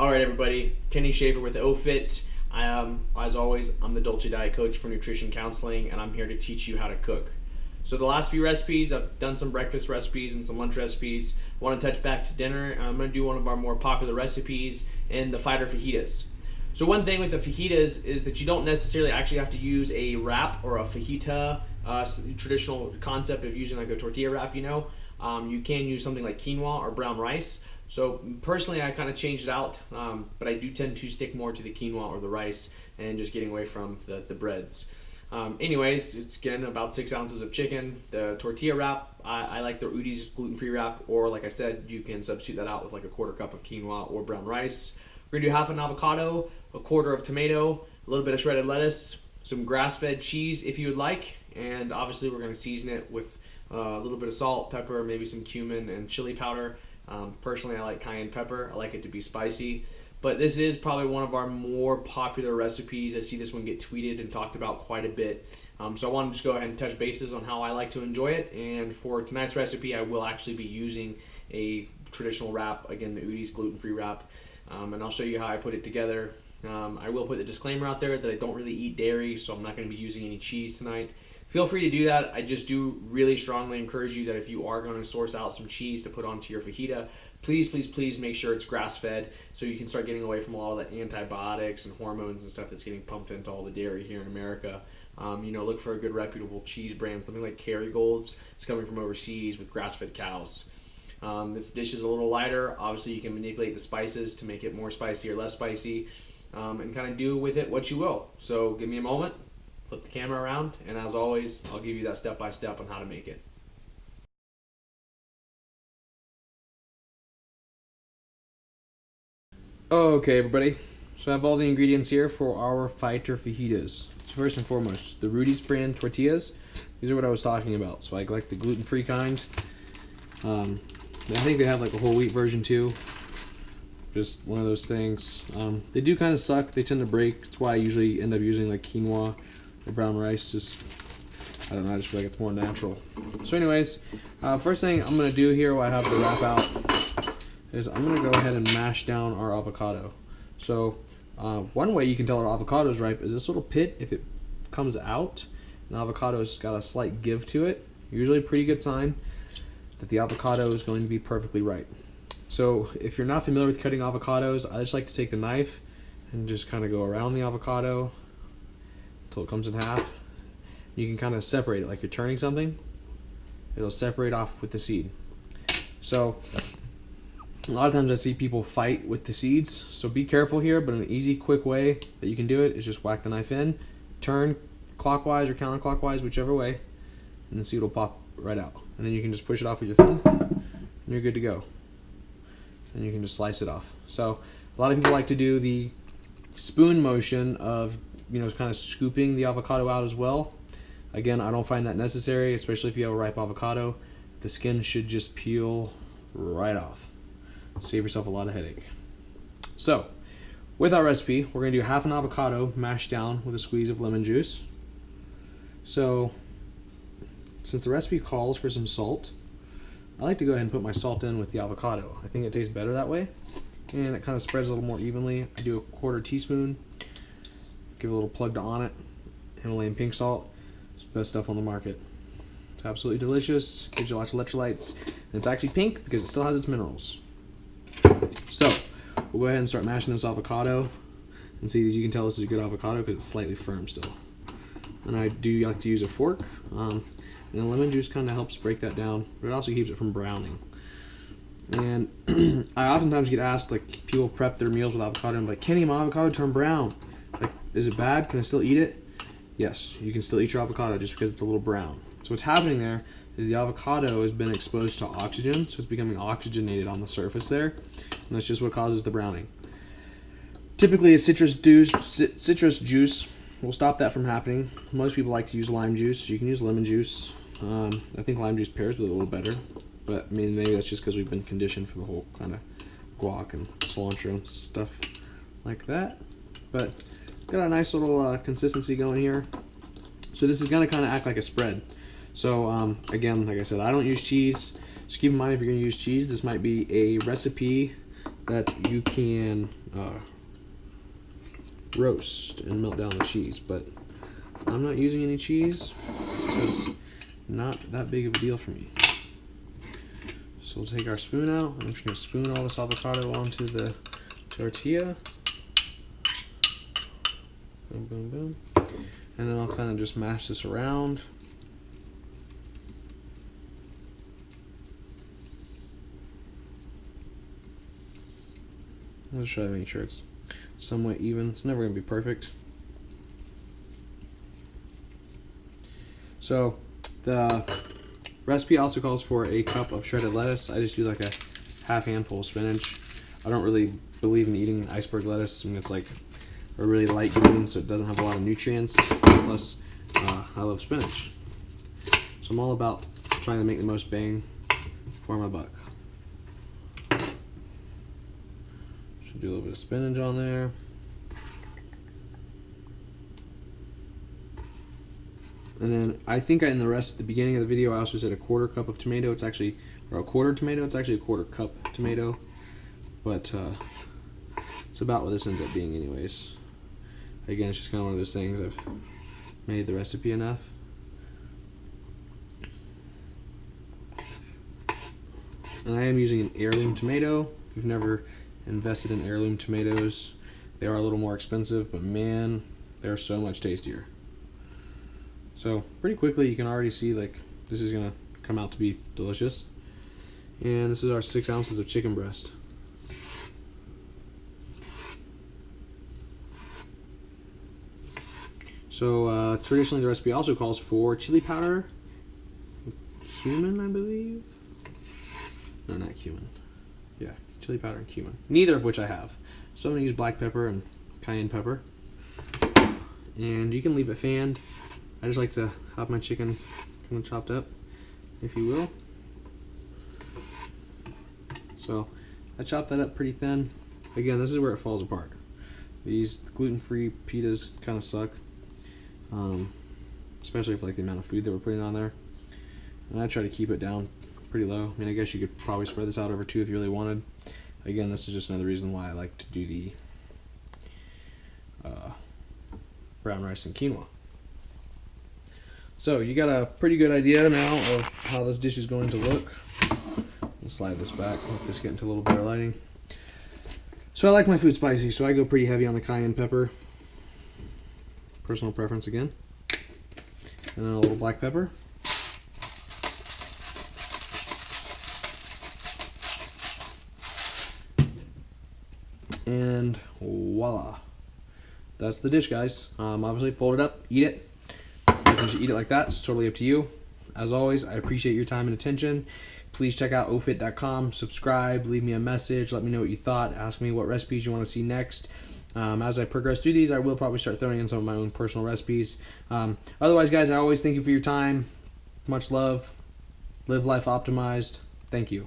Alright everybody, Kenny Schaefer with OFit. As always, I'm the Dolce Diet Coach for Nutrition Counseling, and I'm here to teach you how to cook. So the last few recipes, I've done some breakfast recipes and some lunch recipes. I want to touch back to dinner, and I'm going to do one of our more popular recipes in the fighter fajitas. So one thing with the fajitas is that you don't necessarily actually have to use a wrap or a fajita, traditional concept of using like the tortilla wrap, you know. You can use something like quinoa or brown rice. So personally, I kind of changed it out, but I do tend to stick more to the quinoa or the rice and just getting away from the breads. Anyways, it's again about 6 ounces of chicken. The tortilla wrap, I like the Udi's gluten-free wrap, or like I said, you can substitute that out with like a 1/4 cup of quinoa or brown rice. We're gonna do half an avocado, 1/4 of tomato, a little bit of shredded lettuce, some grass-fed cheese if you would like, and obviously we're gonna season it with a little bit of salt, pepper, maybe some cumin and chili powder. Personally, I like cayenne pepper. I like it to be spicy. But this is probably one of our more popular recipes. I see this one get tweeted and talked about quite a bit. So I want to just go ahead and touch bases on how I like to enjoy it. And for tonight's recipe, I will actually be using a traditional wrap, again, the Udi's gluten-free wrap. And I'll show you how I put it together. I will put the disclaimer out there that I don't really eat dairy, so I'm not going to be using any cheese tonight. Feel free to do that. I just do really strongly encourage you that if you are going to source out some cheese to put onto your fajita, please make sure it's grass-fed so you can start getting away from all the antibiotics and hormones and stuff that's getting pumped into all the dairy here in America. Look for a good reputable cheese brand, something like Kerrygold's. It's coming from overseas with grass-fed cows. This dish is a little lighter. Obviously, you can manipulate the spices to make it more spicy or less spicy, and kind of do with it what you will. So give me a moment. Flip the camera around, and as always, I'll give you that step-by-step on how to make it. Okay, everybody, so I have all the ingredients here for our fighter fajitas. So first and foremost, the Rudy's brand tortillas. These are what I was talking about. So I like the gluten-free kind. I think they have like a whole wheat version too. Just one of those things. They do kind of suck. They tend to break. That's why I usually end up using like quinoa or brown rice. I don't know, I just feel like it's more natural. So anyways, first thing I'm going to do here while I have the wrap out is I'm going to go ahead and mash down our avocado. So one way you can tell our avocado is ripe is this little pit. If it comes out, an avocado's got a slight give to it, usually a pretty good sign that the avocado is going to be perfectly ripe. So if you're not familiar with cutting avocados, I just like to take the knife and just kind of go around the avocado until it comes in half. You can kind of separate it like you're turning something. It'll separate off with the seed. So a lot of times I see people fight with the seeds, so be careful here, but an easy, quick way that you can do it is just whack the knife in, turn clockwise or counterclockwise, whichever way, and the seed will pop right out. And then you can just push it off with your thumb, and you're good to go. And you can just slice it off. So a lot of people like to do the spoon motion of, kind of scooping the avocado out as well. Again, I don't find that necessary, especially if you have a ripe avocado. The skin should just peel right off. Save yourself a lot of headache. So, with our recipe, we're going to do half an avocado mashed down with a squeeze of lemon juice. So, since the recipe calls for some salt, I like to go ahead and put my salt in with the avocado. I think it tastes better that way, and it kind of spreads a little more evenly. I do a 1/4 teaspoon, give a little plug to on it, Himalayan pink salt. It's the best stuff on the market. It's absolutely delicious, gives you lots of electrolytes, and it's actually pink because it still has its minerals. So, we'll go ahead and start mashing this avocado, and see, as you can tell, this is a good avocado because it's slightly firm still. And I do like to use a fork, and the lemon juice kind of helps break that down, but it also keeps it from browning. And I oftentimes get asked, like, people prep their meals with avocado, and I'm like, Kenny, my avocado turned brown. Like, is it bad? Can I still eat it? Yes, you can still eat your avocado just because it's a little brown. So what's happening there is the avocado has been exposed to oxygen, so it's becoming oxygenated on the surface there, and that's just what causes the browning. Typically, a citrus juice will stop that from happening. Most people like to use lime juice. You can use lemon juice. I think lime juice pairs with it a little better, but I mean, maybe that's just because we've been conditioned for the whole kind of guac and cilantro and stuff like that. But got a nice little consistency going here. So this is going to kind of act like a spread. So again, like I said, I don't use cheese. So keep in mind, if you're going to use cheese, this might be a recipe that you can roast and melt down the cheese, but I'm not using any cheese, so it's not that big of a deal for me. So we'll take our spoon out. I'm just going to spoon all this avocado onto the tortilla. Boom, boom, boom. And then I'll kind of just mash this around. I'll just try to make sure it's somewhat even. It's never going to be perfect. So the recipe also calls for a cup of shredded lettuce. I just do like a half handful of spinach. I don't really believe in eating iceberg lettuce. I mean, it's like a really light green, so it doesn't have a lot of nutrients. Plus, I love spinach. So I'm all about trying to make the most bang for my buck. Should do a little bit of spinach on there. And then I think in the rest, at the beginning of the video, I also said a quarter cup of tomato. It's actually, or a quarter tomato. It's actually a quarter cup tomato. But it's about what this ends up being anyways. Again, it's just kind of one of those things. I've made the recipe enough. And I am using an heirloom tomato. If you've never invested in heirloom tomatoes, they are a little more expensive, but man, they're so much tastier. So pretty quickly you can already see like this is gonna come out to be delicious. And this is our 6 ounces of chicken breast. So traditionally the recipe also calls for chili powder, cumin, I believe. No, not cumin. Yeah, chili powder and cumin. Neither of which I have. So I'm gonna use black pepper and cayenne pepper. And you can leave it fanned. I just like to have my chicken kind of chopped up, if you will. So I chopped that up pretty thin. Again, this is where it falls apart. These gluten-free pitas kind of suck, especially for like the amount of food that we're putting on there. And I try to keep it down pretty low. I mean, I guess you could probably spread this out over 2 if you really wanted. Again, this is just another reason why I like to do the brown rice and quinoa. So you got a pretty good idea now of how this dish is going to look. Let's slide this back, let this get into a little better lighting. So I like my food spicy, so I go pretty heavy on the cayenne pepper. Personal preference again. And then a little black pepper. And voila. That's the dish, guys. Obviously fold it up, eat it. You can just eat it like that. It's totally up to you. As always, I appreciate your time and attention. Please check out ofit.com, subscribe, leave me a message, let me know what you thought, ask me what recipes you want to see next. As I progress through these, I will probably start throwing in some of my own personal recipes. Otherwise, guys, I always thank you for your time. Much love. Live life optimized. Thank you.